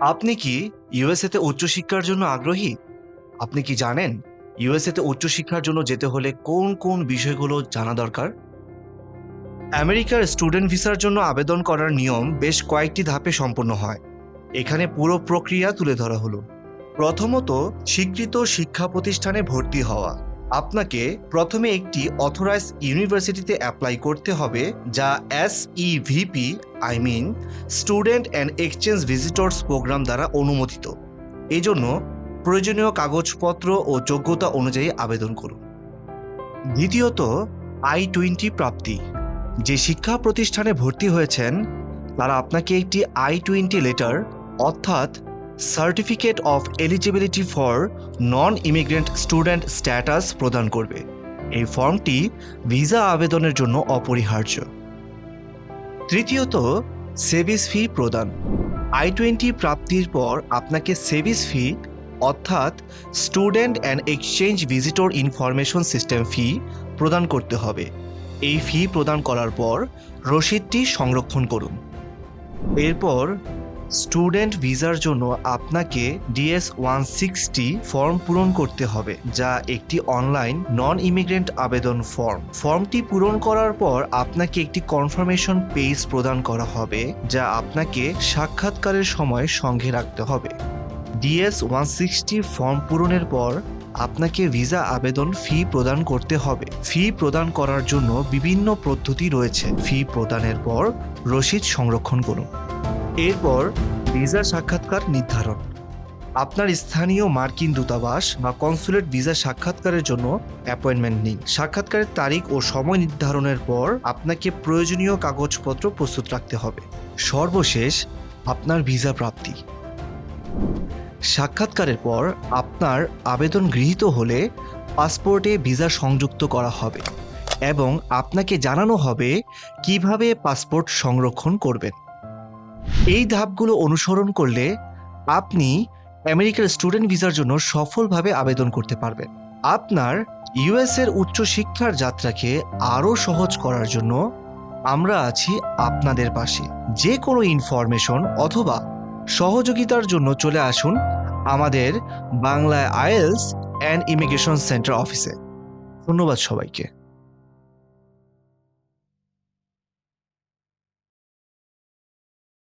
আপনি কি ইউএসএতে উচ্চশিক্ষার জন্য আগ্রহী? আপনি কি জানেন ইউএসএতে উচ্চশিক্ষার জন্য যেতে হলে কোন কোন বিষয়গুলো জানা দরকার? আমেরিকার স্টুডেন্ট ভিসার জন্য আবেদন করার নিয়ম বেশ কয়েকটি ধাপে সম্পন্ন হয়। এখানে পুরো প্রক্রিয়া তুলে ধরা হলো। প্রথমত, স্বীকৃত শিক্ষা প্রতিষ্ঠানে ভর্তি হওয়া। আপনাকে প্রথমে একটি অথরাইজড ইউনিভার্সিটিতে অ্যাপ্লাই করতে হবে, যা SEVP student and exchange visitors program দ্বারা অনুমোদিত। এই জন্য প্রয়োজনীয় কাগজপত্র ও যোগ্যতা অনুযায়ী আবেদন করুন। দ্বিতীয়ত, I-20 প্রাপ্তি। যে শিক্ষা প্রতিষ্ঠানে ভর্তি হয়েছেন তারা আপনাকে একটি I-20 লেটার অর্থাৎ certificate of eligibility for non immigrant student status প্রদান করবে। এই ফর্মটি ভিসা আবেদনের জন্য অপরিহার্য। তৃতীয়ত, সেভিস ফি প্রদান। I-20 প্রাপ্তির পর আপনাকে সেভিস ফি অর্থাৎ student and exchange visitor information system fee প্রদান করতে হবে। এই ফি প্রদান করার পর রসিদটি সংরক্ষণ করুন। এরপর স্টুডেন্ট ভিসার জন্য আপনাকে DS-160 ফর্ম পূরণ করতে হবে, যা একটি অনলাইন নন ইমিগ্রেন্ট আবেদন ফর্ম। ফর্মটি পূরণ করার পর আপনাকে একটি কনফার্মেশন পেজ প্রদান করা হবে, যা আপনাকে সাক্ষাৎকারের সময় সঙ্গে রাখতে হবে। DS-160 ফর্ম পূরণের পর আপনাকে ভিসা আবেদন ফি প্রদান করতে হবে। ফি প্রদান করার জন্য বিভিন্ন পদ্ধতি রয়েছে। ফি প্রদানের পর রসিদ সংরক্ষণ করুন। এরপর ভিসা সাক্ষাৎকার নির্ধারণ। আপনার স্থানীয় মার্কিন দূতাবাস বা কনসুলেট ভিসা সাক্ষাৎকারের জন্য অ্যাপয়েন্টমেন্ট নিন। সাক্ষাৎকারের তারিখ ও সময় নির্ধারণের পর আপনাকে প্রয়োজনীয় কাগজপত্র প্রস্তুত রাখতে হবে। সর্বশেষ, আপনার ভিসা প্রাপ্তি। সাক্ষাৎকারের পর আপনার আবেদন গৃহীত হলে পাসপোর্টে ভিসা সংযুক্ত করা হবে এবং আপনাকে জানানো হবে কিভাবে পাসপোর্ট সংরক্ষণ করবেন। এই ধাপগুলো অনুসরণ করলে আপনি আমেরিকার স্টুডেন্ট ভিসার জন্য সফলভাবে আবেদন করতে পারবেন। আপনার ইউএসের উচ্চশিক্ষার যাত্রাকে আরও সহজ করার জন্য আমরা আছি আপনাদের পাশে। যে কোনো ইনফরমেশন অথবা সহযোগিতার জন্য চলে আসুন আমাদের Bangla IELTS and immigration centre অফিসে। ধন্যবাদ সবাইকে।